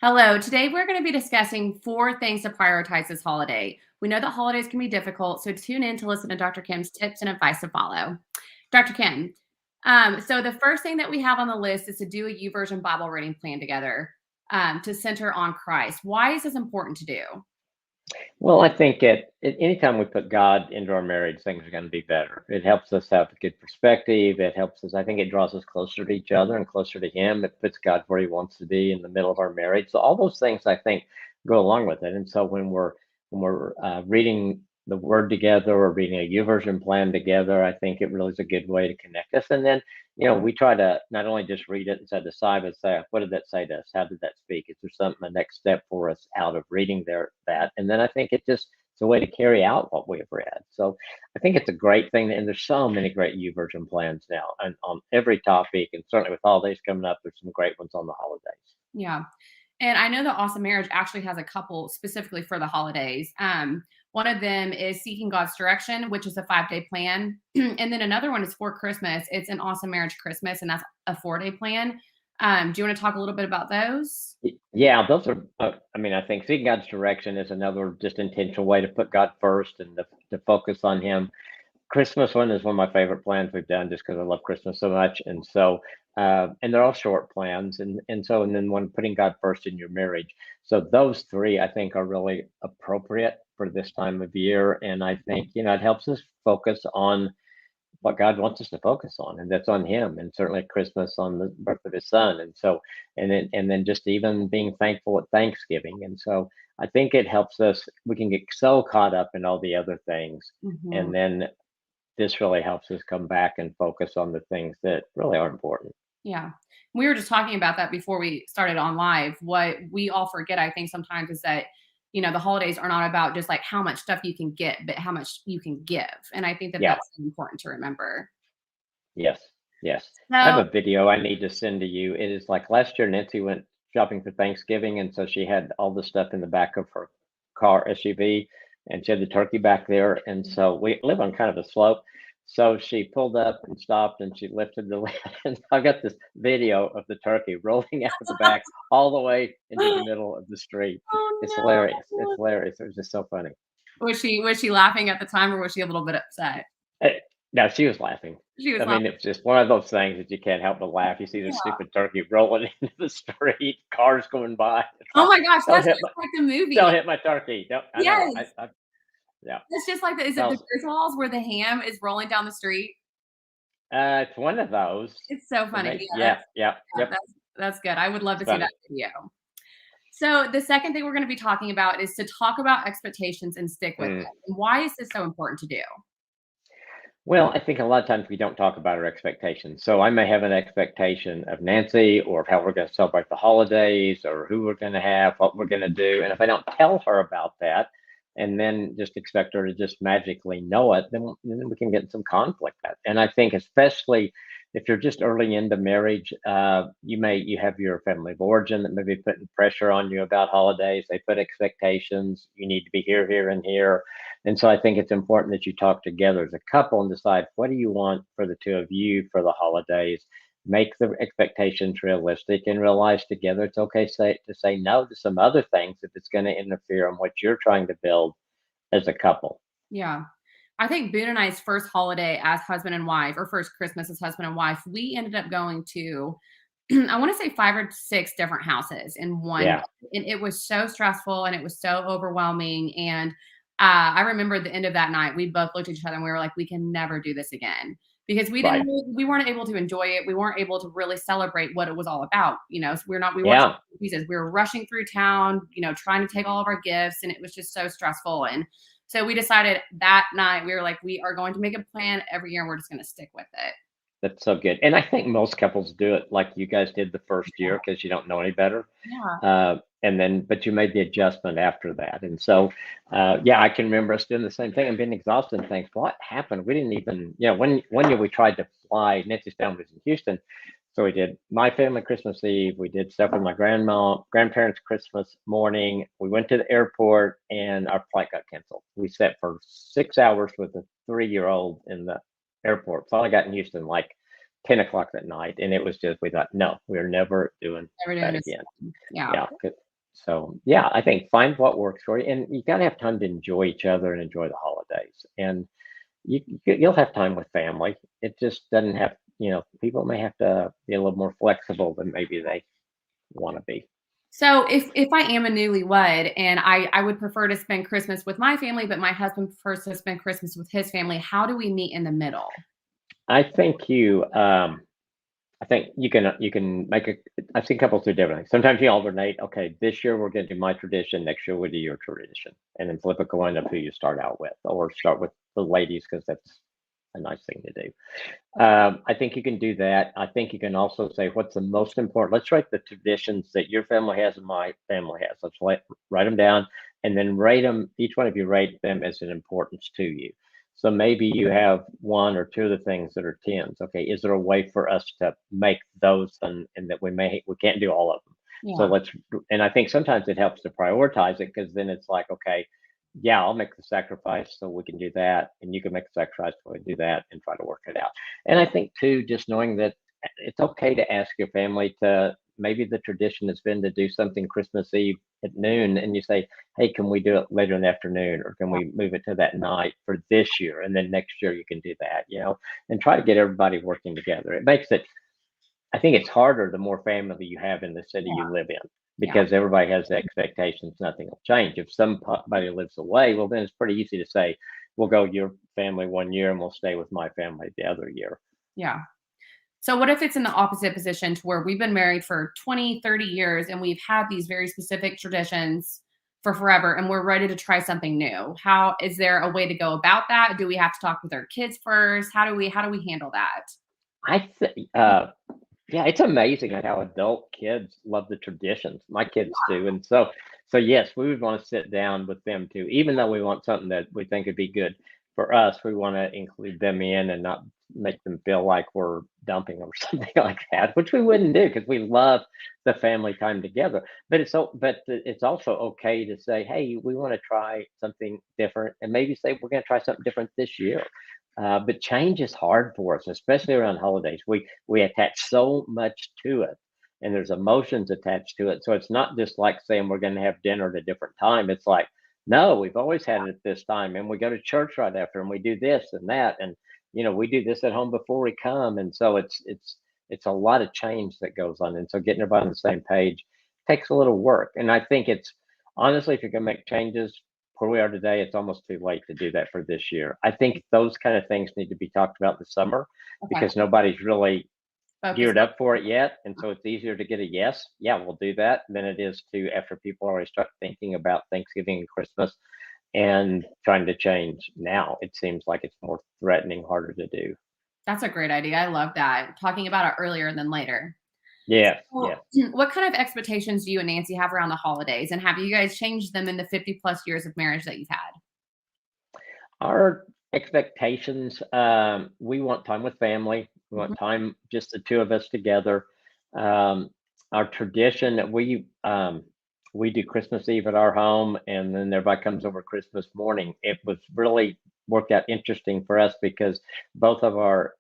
Hello. Today we're going to be discussing 4 things to prioritize this holiday. We know that holidays can be difficult, so tune in to listen to Dr. Kim's tips and advice to follow. Dr. Kim, so the first thing that we have on the list is to do a YouVersion Bible reading plan together to center on Christ. Why is this important to do? Well, I think anytime we put God into our marriage, things are going to be better. It helps us have a good perspective. It helps us, I think it draws us closer to each other and closer to Him. It puts God where He wants to be in the middle of our marriage. So all those things I think go along with it. And so when we're reading the Word together or reading a YouVersion plan together, I think it really is a good way to connect us. And then we try to not only just read it and set aside, but say, what did that say to us? How did that speak? Is there something, the next step for us out of reading that? And then I think it's a way to carry out what we have read. So I think it's a great thing. And there's so many great YouVersion plans now and on every topic. And certainly with holidays coming up, there's some great ones on the holidays. Yeah. And I know that Awesome Marriage actually has a couple specifically for the holidays. One of them is Seeking God's Direction, which is a 5-day plan. And then another one is for Christmas. It's an Awesome Marriage Christmas, and that's a 4-day plan. Do you want to talk a little bit about those? Yeah, those are, I mean, I think seeking God's direction is another just intentional way to put God first and to focus on Him. Christmas one is one of my favorite plans we've done just because I love Christmas so much. And so, and they're all short plans. And then when putting God first in your marriage. So those three, I think, are really appropriate for this time of year. And I think, it helps us focus on what God wants us to focus on, and that's on Him, and certainly at Christmas on the birth of His Son, and so, and then just even being thankful at Thanksgiving, and so I think it helps us. We can get so caught up in all the other things, Mhm. and then this really helps us come back and focus on the things that really are important. Yeah. We were just talking about that before we started on live. What we all forget, I think, sometimes is that, the holidays are not about just like how much stuff you can get, but how much you can give. And I think that Yeah. that's important to remember. Yes. Yes. I have So, a video I need to send to you. It is like last year, Nancy went shopping for Thanksgiving, and so she had all the stuff in the back of her car SUV, and she had the turkey back there. And so we live on kind of a slope. So she pulled up and stopped, and she lifted the lid, and I got this video of the turkey rolling out of the back all the way into the middle of the street. It's oh hilarious. It's no. hilarious. It was just so funny. Was she laughing at the time or was she a little bit upset? Eh, no, she was laughing. She was I laughing. mean, it's just one of those things that you can't help but laugh. You see this Yeah. stupid turkey rolling into the street, cars going by. It's Oh like, my gosh, don't that's hit my, just like the don't movie. hit my turkey. Don't, I know. Yes. Yeah. It's just like the is it the So, Griswolds where the ham is rolling down the street? it's one of those. It's so It funny. may, Yeah, yeah, yeah, yep. that's good. I would love It's to see that funny. video. So the second thing we're going to be talking about is to talk about expectations and stick with Mm. them. And why is this so important to do? Well, I think a lot of times we don't talk about our expectations. So I may have an expectation of Nancy or of how we're going to celebrate the holidays or who we're going to have, what we're going to do. And if I don't tell her about that and then just expect her to just magically know it, then we can get in some conflict. And I think especially if you're just early into marriage, you have your family of origin that may be putting pressure on you about holidays. They put expectations. You need to be here, here, and here, and so I think it's important that you talk together as a couple and decide what do you want for the two of you for the holidays. Make the expectations realistic and realize together it's okay to say no to some other things if it's going to interfere on what you're trying to build as a couple. Yeah. I think Boone and I's first holiday as husband and wife, or first Christmas as husband and wife, we ended up going to, I want to say 5 or 6 different houses in one Yeah, day. And it was so stressful and it was so overwhelming. And I remember at the end of that night, we both looked at each other and we were like, we can never do this again because right. we weren't able to enjoy it. We weren't able to really celebrate what it was all about. So we weren't Yeah. pieces. We were rushing through town, trying to take all of our gifts, and it was just so stressful. And so we decided that night, we were like, we are going to make a plan every year and we're just going to stick with it. That's so good. And I think most couples do it like you guys did the first year because you don't know any better. Yeah. But you made the adjustment after that. And so, yeah, I can remember us doing the same thing and being exhausted and think, what happened? We didn't even, one year we tried to fly, Nancy's family was in Houston. So we did my family Christmas Eve. We did stuff with my grandparents Christmas morning. We went to the airport and our flight got canceled. We sat for 6 hours with a 3-year-old in the airport. Finally got in Houston like 10 o'clock that night. And it was just, we thought, no, we're never doing Never doing that this again. again. Yeah. Yeah. So yeah, I think find what works for you, and you got to have time to enjoy each other and enjoy the holidays. And you'll have time with family. It just doesn't have, people may have to be a little more flexible than maybe they want to be. So if I am a newlywed and I would prefer to spend Christmas with my family, but my husband prefers to spend Christmas with his family, how do we meet in the middle? I think you can make a. I've seen couples do different things. Sometimes you alternate. Okay, this year we're going to do my tradition. Next year we'll do your tradition, and then flip a coin of who you start out with, or start with the ladies because that's a nice thing to do. I think you can do that. I think you can also say what's the most important. Let's write the traditions that your family has and my family has. Write them down, and then rate them. Each one of you rate them as an importance to you. So maybe you have one or two of the things that are tens. Okay, is there a way for us to make those, and that we can't do all of them. So Yeah, let's. And I think sometimes it helps to prioritize it, because then it's like, okay, yeah, I'll make the sacrifice so we can do that, and you can make the sacrifice so we can do that, and try to work it out. And I think too, just knowing that it's okay to ask your family to, maybe the tradition has been to do something Christmas Eve at noon, and you say, hey, can we do it later in the afternoon, or can we move it to that night for this year, and then next year you can do that, and try to get everybody working together. It makes it, I think it's harder the more family you have in the city yeah, you live in, yeah, because everybody has the expectations nothing will change. If somebody lives away, well, then it's pretty easy to say, we'll go your family one year and we'll stay with my family the other year. yeah. So what if it's in the opposite position to where we've been married for 20, 30 years and we've had these very specific traditions for forever and we're ready to try something new? How is there a way to go about that? Do we have to talk with our kids first? How do we handle that? I think, yeah, it's amazing at how adult kids love the traditions. My kids do, and so yes, we would want to sit down with them too. Even though we want something that we think would be good for us, we want to include them in and not make them feel like we're dumping them or something like that, which we wouldn't do, because we love the family time together. But it's also okay to say, hey, we want to try something different, and maybe say we're going to try something different this year. But change is hard for us, especially around holidays. We attach so much to it, and there's emotions attached to it. So it's not just like saying we're going to have dinner at a different time. It's like, no, we've always had it at this time, and we go to church right after, and we do this and that, and we do this at home before we come. And so it's a lot of change that goes on, and so getting everybody on the same page takes a little work. And I think it's, honestly, if you're going to make changes where we are today, it's almost too late to do that for this year. I think those kind of things need to be talked about this summer, Okay. because nobody's really Focus. geared up for it yet. And so it's easier to get a yes, yeah, we'll do that, than it is to, after people already start thinking about Thanksgiving and Christmas and trying to change now. It seems like it's more threatening, harder to do. That's a great idea. I love that. Talking about it earlier than later. Yes, Well, yes. what kind of expectations do you and Nancy have around the holidays? And have you guys changed them in the 50 plus years of marriage that you've had? Our expectations, we want time with family. We want Mhm. time, just the two of us together. Um, our tradition that we do Christmas Eve at our home, and then everybody comes over Christmas morning. It was really worked out interesting for us, because both of our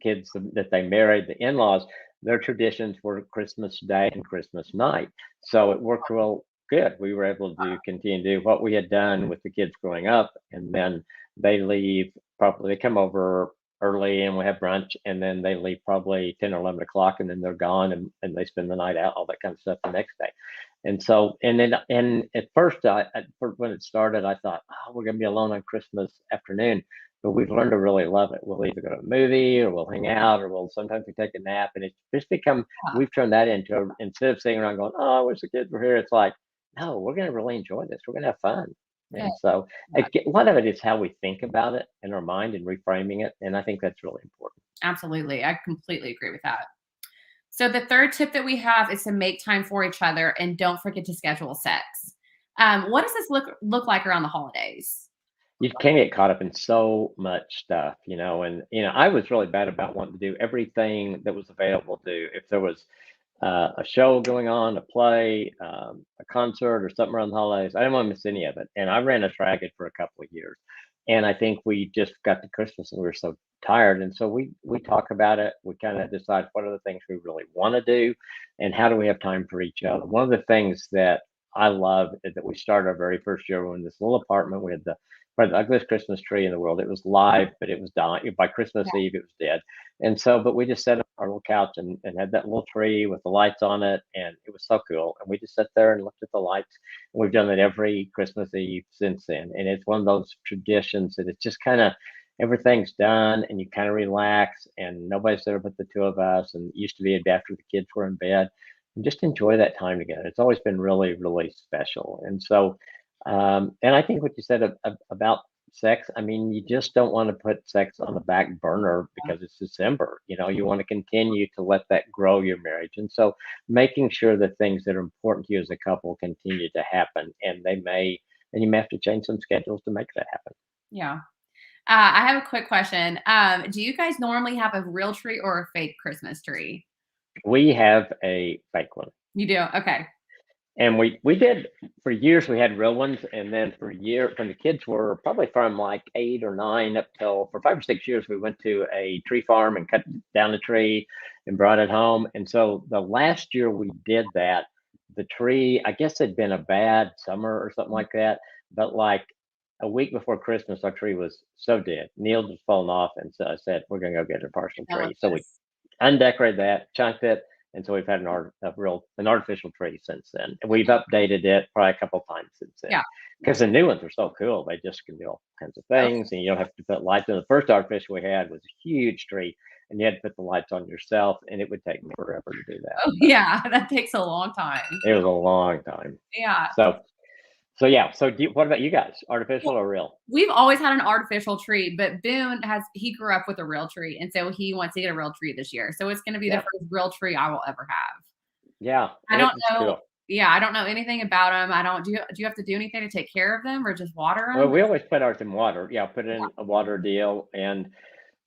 kids that they married, the in-laws, their traditions were Christmas Day and Christmas night. So it worked real good. We were able to continue to do what we had done with the kids growing up, and then they leave probably, they come over early and we have brunch, and then they leave probably 10 or 11 o'clock, and then they're gone, and they spend the night out, all that kind of stuff the next day. And so, and at first, when it started, I thought, oh, we're going to be alone on Christmas afternoon, but we've learned to really love it. We'll either go to a movie, or we'll hang out, or we'll sometimes we take a nap, and it's just become, Yeah, we've turned that into instead of sitting around going, oh, I wish the kids were here. It's like, no, we're going to really enjoy this. We're going to have fun. good. And so Yeah, a lot of it is how we think about it in our mind and reframing it. And I think that's really important. absolutely. I completely agree with that. So the third tip that we have is to make time for each other and don't forget to schedule sex. What does this look like around the holidays? You can get caught up in so much stuff, and I was really bad about wanting to do everything that was available to do. If there was a show going on, a play, a concert, or something around the holidays, I didn't want to miss any of it. And I ran us ragged for a couple of years. And I think we just got to Christmas and we were so tired. And so we talk about it. We kind of decide what are the things we really want to do and how do we have time for each other. One of the things that I love is that we started our very first year. We were in this little apartment. We had the probably the ugliest Christmas tree in the world. It was live, but it was dying. By Christmas Yeah. Eve, it was dead. And so, but we just sat on our little couch and had that little tree with the lights on it. And it was so cool. And we just sat there and looked at the lights. And we've done it every Christmas Eve since then. And it's one of those traditions that it's just kind of everything's done and you kind of relax and nobody's there but the two of us. And it used to be after the kids were in bed and just enjoy that time together. It's always been really, really special. And so, and I think what you said about sex, I mean, you just don't want to put sex on the back burner because it's December. You know, you want to continue to let that grow your marriage. And so making sure that things that are important to you as a couple continue to happen and and you may have to change some schedules to make that happen. Yeah. I have a quick question. Do you guys normally have a real tree or a fake Christmas tree? We have a fake one. You do? Okay. And we did for years. We had real ones, and then when the kids were probably from like 8 or 9 up till for 5 or 6 years, we went to a tree farm and cut down the tree and brought it home. And so the last year we did that, the tree, I guess it'd been a bad summer or something like that. But like a week before Christmas, our tree was so dead, needles was falling off, and so I said we're gonna go get a partial I love tree. So we this. undecorated that, chunked it, and so we've had an artificial tree since then. And we've updated it probably a couple times since then Yeah. because the new ones are so cool. They just can do all kinds of Okay. things, and you don't have to put lights in. The first artificial we had was a huge tree, and you had to put the lights on yourself, and it would take me forever to do that. Oh, But yeah. That takes a long time. it was a long time. Yeah. So, so yeah. So, what about you guys? Artificial Well, or real? we've always had an artificial tree, but Boone he grew up with a real tree, and so he wants to get a real tree this year. So it's gonna be the Yeah, first real tree I will ever have. yeah. I don't It's know cool. Yeah, I don't know anything about them. I don't do you have to do anything to take care of them or just water Well, them? we always put ours in water. Yeah, put it in a water deal, and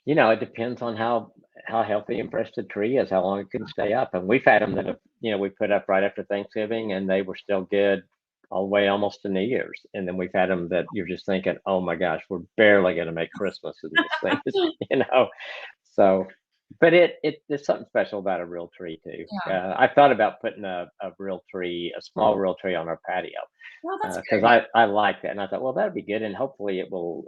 it depends on how healthy and fresh the tree is, how long it can stay up. And we've had them that have, we put up right after Thanksgiving, and they were still good all the way almost to New Year's. And then we've had them that you're just thinking, oh my gosh, we're barely going to make Christmas in this thing, you know. So, but it's something special about a real tree too. Yeah. I thought about putting a real tree, a small real tree on our patio Well, that's a good because idea. I like that, and I thought, well, that'd be good, and hopefully it will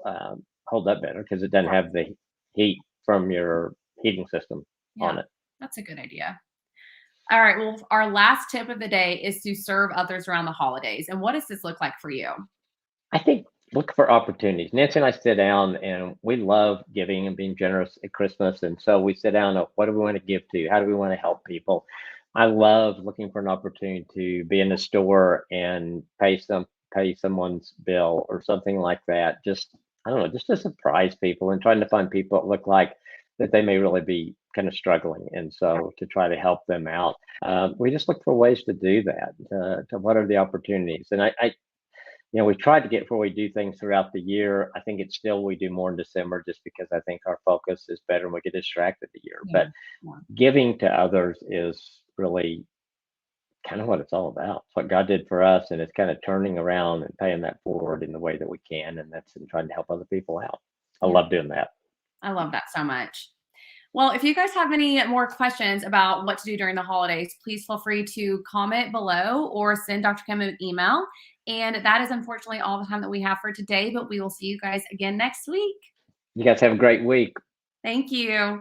hold up better because it doesn't have the heat from your heating system Yeah, on it. that's a good idea. All right, well, our last tip of the day is to serve others around the holidays, and what does this look like for you? I think look for opportunities. Nancy and I sit down and we love giving and being generous at Christmas. And so we sit down, what do we want to give to? How do we want to help people? I love looking for an opportunity to be in the store and pay someone's bill or something like that. Just I don't know, just to surprise people and trying to find people that look like that they may really be kind of struggling. And Yeah, so to try to help them out. We just look for ways to do that. To what are the opportunities? And we've tried to get where we do things throughout the year. I think it's still we do more in December just because I think our focus is better and we get distracted the year. yeah, But yeah, giving to others is really kind of what it's all about. It's what God did for us, and it's kind of turning around and paying that forward in the way that we can, and that's in trying to help other people out. I yeah. love doing that. I love that so much. Well, if you guys have any more questions about what to do during the holidays, please feel free to comment below or send Dr. Kim an email. And that is unfortunately all the time that we have for today, but we will see you guys again next week. You guys have a great week. Thank you.